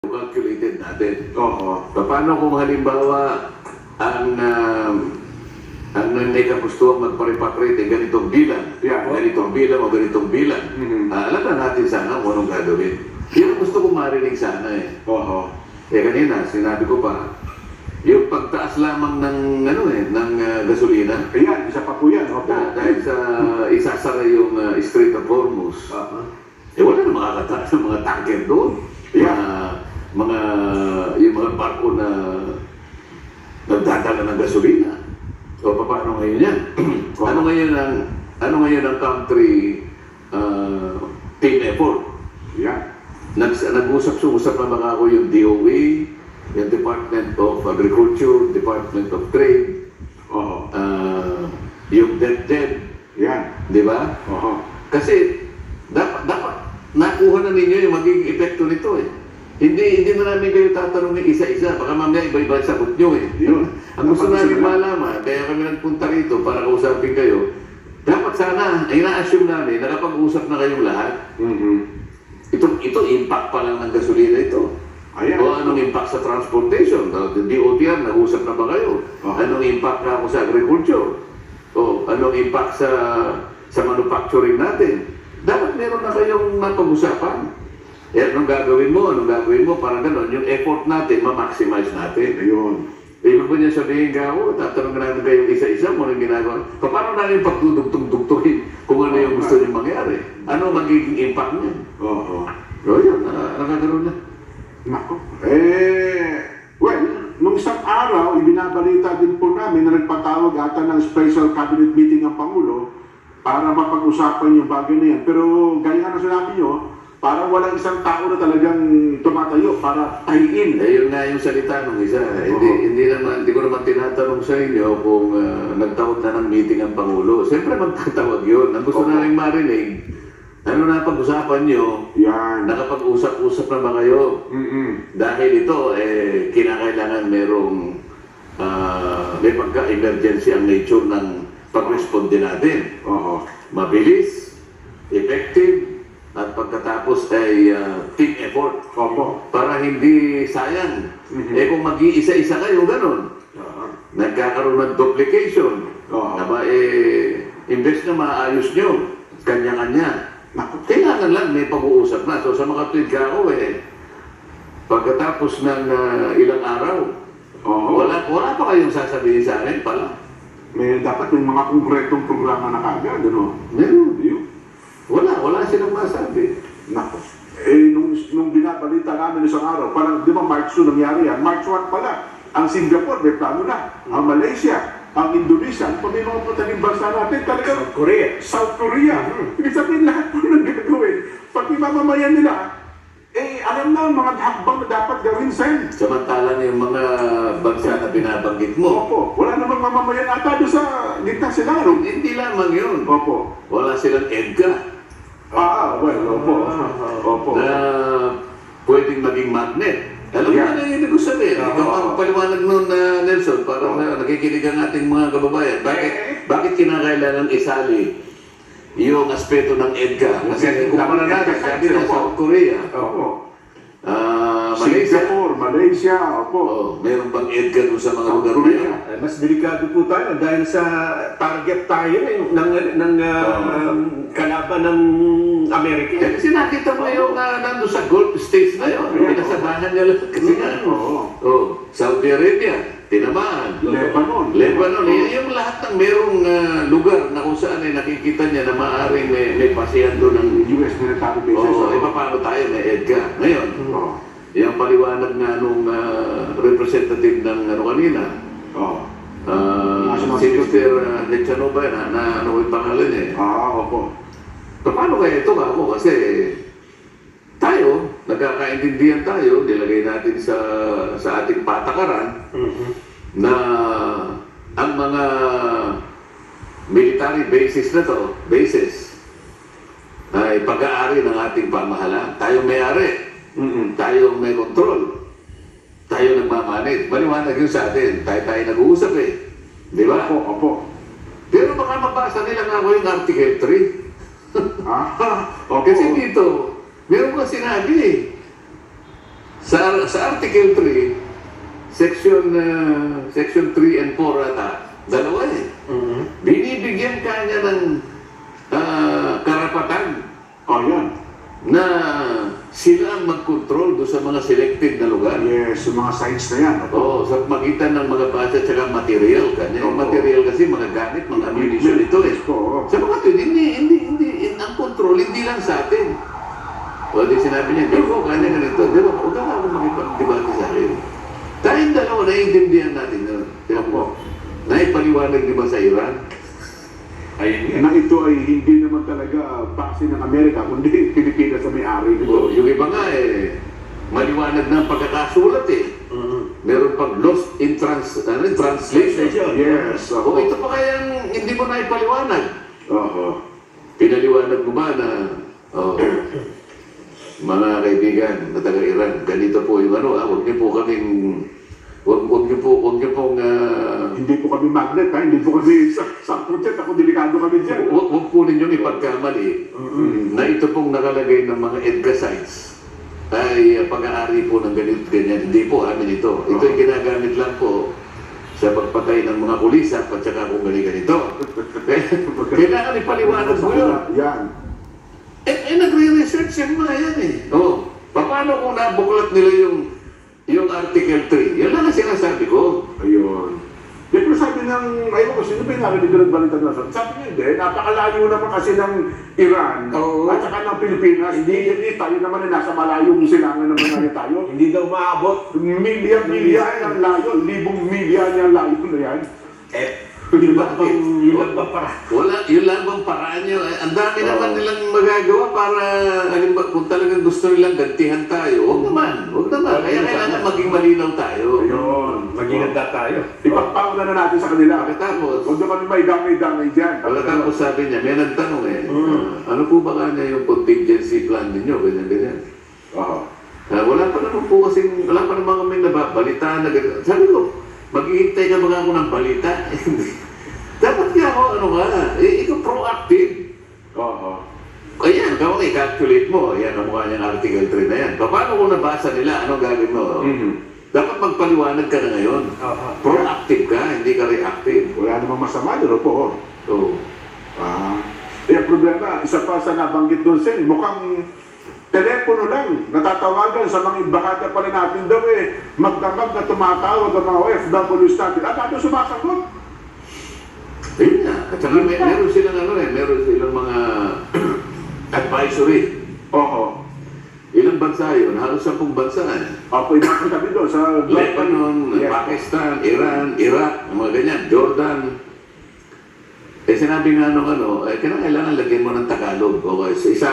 calculated natin. Oo. Paano kung halimbawa ang may kagustuhan magparipatrate ganitong bilang, Yeah. ganitong bilang o ganitong bilang, alam na natin sana kung anong gagawin. Yan ang gusto kong marinig sana eh. Oo. Kanina, sinabi ko pa, yung pagtaas lamang ng gasolina, Ayan, isa pa po yan. Opo. dahil sa isasara yung Strait of Hormuz, wala na makakataas ng mga tanker doon. Yeah. Yung mga barko na nagdadala ng gasolina. O paano ngayon yan? ano ngayon ang country team effort? Yeah. Nag-usap-usap na mga ako yung DOE, yung Department of Agriculture, Department of Trade, Oo. yung DepEd, Yan. di ba? Oo. Kasi dapat nakuha na ninyo yung magiging epekto nito eh. Hindi na namin kayo tatanungin isa-isa. Baka mamaya iba-iba ang sagot nyo eh. Yun. Ang gusto Dapat namin sila- malaman, kaya kami nagpunta rito para kausapin kayo, dapat sana, ina-assume namin, nakapag-usap na kayong lahat. Ito, impact pa lang ng gasolina ito. Ayan. O anong impact sa transportation? DOTR, nag-usap na ba kayo? Okay. Anong impact na ako sa agriculture? O anong impact sa manufacturing natin? Dapat meron na kayong napag-usapan. Anong gagawin mo? Para gano'n, yung effort natin, ma-maximize natin. Ayun. Ibig ba niya sabihin ka, tatanungin natin kayo isa-isa mo nang ginagawa. Paano natin pagdudugtong-dugtungin kung ano yung gusto niyo mangyari? Ano magiging impact niya? Oo. O yun, nakagano'n na. Nako. Well, nung isang araw, ibinabalita din po namin na nagpatawag ata ng special cabinet meeting ang Pangulo para mapag-usapan yung bagay na yan. Pero gaya na sinabi nyo, parang walang isang tao na talagang tumatayo para tahiin. Yun nga yung salita nung isa. Hindi ko naman tinatanong sa inyo kung nagtawag na ng meeting ang Pangulo. Siyempre magtatawag yun. Ang gusto namin marinig, ano na pag-usapan nyo, Yan. nakapag-usap-usap na ba kayo? Dahil ito, kinakailangan may pagka-emergency ang nature ng pag-responde natin. Oo. Mabilis, effective, at pagkatapos ay team effort. Opo. Para hindi sayang. Kung mag-iisa-isa kayo, ganun. Nagkakaroon ng duplication. Oo. Imbes na maayos nyo, kanya-kanya. Kailangan lang may pag-uusap na. So sa mga tweet ka ako pagkatapos ng ilang araw, Oo. wala pa kayong sasabihin sa akin pala. Dapat may mga konkretong programa na kagad, ano? Meron. Yun. Wala silang masabi. Nako. Nung binabalita namin isang araw, parang di ba March 2 nangyari yan? March 1 pala. Ang Singapore may plano na. Ang Malaysia, ang Indonesia, ang pamimang bansa natin talagang South Korea. Ibig sabihin lahat po nang gagawin. Pag mamamayan nila, alam na ang mga hakbang na dapat gawin, Sen. Samantalang yung mga bansa na binabanggit mo, Opo. Wala namang mamamayan ata doon sa gitna sila. No? hindi lamang yun. Opo. Wala silang EDGA Opo. Opo. na pwedeng maging magnet. Alam mo Yeah. na yung ibig sabihin. Oo. Ikaw ang paliwanag nun, Nelson, para nakikinig ang ating mga kababayan. Bakit kinakailangan isali yung aspeto ng EDGA? Kasi kung na natin, sabi na South Korea, Opo. Malaysia. Singapore, Malaysia, opo. Meron bang EDGA doon sa mga South lugar na Korea. yan? Mas delikado po tayo dahil sa target tayo ng kalaban ng Amerika. Kasi nakita mo yung nandun sa Gulf States na yun. Pinasabahan niya lang. Kasi nga, Saudi Arabia, tinamaan. Lebanon. Yung lahat ng merong lugar na kung saan ay nakikita niya na maaaring may pasihan doon ng US military bases. paano tayo may EDGA. Ngayon, Oo. yung paliwanag nga nung representative ng kanina, Oo. si Mr. Lechanova na ano yung pangalan niya. Opo. Paano kaya ito ako? Kasi tayo, nagkakaintindihan tayo, nilagay natin sa ating patakaran na ang mga military bases na to, ay pag-aari ng ating pamahalaan. Tayo may-ari. Tayo may control. Tayo nagmamanage. Maliwanag yun sa atin. Tayo nag-uusap Di ba? Opo. Pero baka mabasa nila nga ako yung Article 3. Opo. Kasi dito, meron ka sinabi Sa Article 3, Section 3 and 4 ata, dalawa eh. Binibigyan ka niya ng karapatan Yan. na sila ang mag-control doon sa mga selected na lugar. Yes, yung mga sites na yan. Oo, sa magitan ng mga budget at material. Kanya yung material kasi mga gamit, mga ammunition ito eh. Oo. Sa mga ito, hindi, ang control, hindi lang sa atin. O, di sinabi niya, di ko, kanya ganito. Di ba, huwag na ako makipag-debate sa akin. Tayong dalawa, naiintindihan natin yun. Tinan mo, naipaliwanag di ba sa Iran? Na ito ay hindi naman talaga base ng Amerika, kundi Pilipinas sa may-ari nito. O, yung iba nga eh, maliwanag na ang pagkakasulat eh. Meron pang lost in translation. Yes. O, ito pa kayang hindi mo naipaliwanag. Oo. Pinaliwanag mo ba na, mga kaibigan na taga-Iran, ganito po yung huwag niyo po kaming, huwag niyo pong, Hindi po kami magnet, ha? Hindi po kami sa project. Ako, delikado kami dyan. huwag po ninyong ipagkamali na ito pong nakalagay ng mga EDGA sites ay pag-aari po ng ganito, ganyan. Hindi po amin ito. Ito ay ginagamit lang po sa pagpatay ng mga kulisap at saka kung ganito. Kailangan ipaliwanag mo yun. Yan. Nagre-research yung mga yan eh. Paano kung nabuklat nila yung Article 3? Yan lang ang sinasabi ko. Ayun. Pero sabi ng, ayun ko, sino ba yung narinig ko nagbalita na sa? Sabi niya, hindi, napakalayo naman kasi ng Iran Oo. at saka ng Pilipinas. Hindi, tayo naman ay nasa malayong silangan naman na tayo. Hindi daw maabot. Milya ang layo, libong milya niya ang layo na yan. Yun lang bang para? Wala, yun lang bang paraan nyo? Ang dami naman nilang magagawa para, halimbawa, kung talagang gusto nilang gantihan tayo, huwag naman. Kaya kailangan maging malinaw tayo. Ayun. Mag-inanda tayo. Ipagpauna na natin sa kanila. Pagkatapos, Huwag na kami may damay-damay dyan. pagkatapos sabi niya, may nagtanong eh, ano po ba kanya yung contingency plan ninyo? Ganyan. Oo. Wala pa naman kami nababalitaan na ganyan. Sabi ko, maghihintay ka ba ako ng balita? Dapat nga ako, ikaw proactive. Oo. Ayan, kung i-calculate mo, ayan ang mukha niyang Article 3 na yan. Paano kung nabasa nila, anong gagawin mo? Dapat magpaliwanag ka na ngayon. Proactive ka, hindi ka reactive. Wala namang masama doon po. So, Ang problema, isa pa sa nabanggit doon sir, mukhang telepono lang, natatawagan sa mga imbahada pa rin natin daw magdamag na tumatawag ang mga OFWs natin. At ano sumasagot? ayun nga. At saka meron silang meron silang mga advisory. Oo. Ilang bansa yun? Halos 10 bansa eh. Ako yung kami doon sa Lebanon, Yes. Pakistan, Iran, Iraq, mga ganyan, Jordan. Sinabi nga kailangan lagyan mo ng Tagalog. Okay, so isa